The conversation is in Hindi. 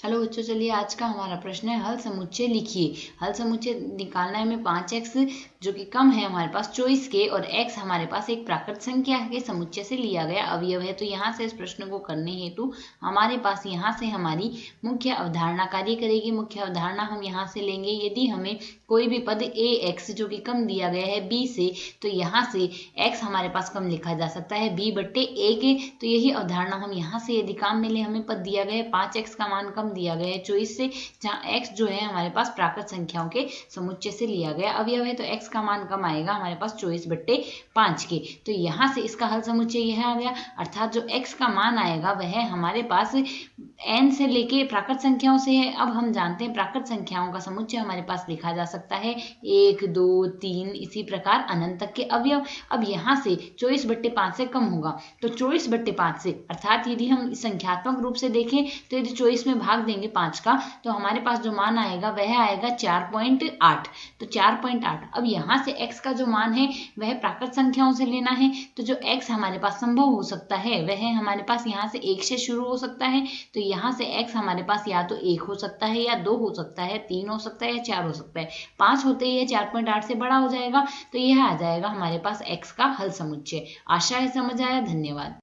हेलो बच्चों, चलिए आज का हमारा प्रश्न है हल समुच्चय लिखिए। हल समुच्चय निकालना है हमें 5x जो कि कम है हमारे पास 24 के, और x हमारे पास एक प्राकृत संख्या के समुच्चय से लिया गया अवयव है। तो यहाँ से इस प्रश्न को करने हेतु हमारे पास यहाँ से हमारी मुख्य अवधारणा कार्य करेगी। मुख्य अवधारणा हम यहाँ से लेंगे, यदि हमें कोई भी पद ax जो कि कम दिया गया है b से, तो यहाँ से x हमारे पास कम लिखा जा सकता है b बट्टे a के। तो यही अवधारणा हम यहाँ से, यदि काम में ले हमें पद दिया गया है 5x का मान कम दिया गया है 24 से, जहाँ x जो है हमारे पास प्राकृत संख्याओं के समुच्चय से लिया गया अवयव है, तो x का मान कम आएगा हमारे पास 24/5 के। तो यहाँ से इसका हल समुच्चय यह आ गया, अर्थात जो x का मान आएगा वह हमारे पास n से लेके प्राकृत संख्याओं से है। अब हम जानते हैं प्राकृत संख्याओं का समुच्चय हमारे पास लिखा जा सकता है 1 2 3 इसी प्रकार अनंत तक के अवयव। अब यहाँ से 24/5 से कम होगा, तो 24/5 से, अर्थात यदि हम संख्यात्मक रूप से देखें तो यदि 24 में भाग देंगे 5 का, तो हमारे पास जो मान आएगा वह आएगा 4.8। तो 4.8। अब यहाँ से x का जो मान है वह प्राकृत संख्याओं से लेना है, तो जो x हमारे पास संभव हो सकता है वह हमारे पास यहाँ से 1 से शुरू हो सकता है। तो यहाँ से x हमारे पास या तो 1 हो सकता है, या 2 हो सकता है, 3 हो सकता है, या 4 हो सकता है। 5 होते ही 4.8 से बड़ा हो जाएगा, तो यह आ जाएगा हमारे पास x का हल समुच्चय। आशा है समझ आया। धन्यवाद।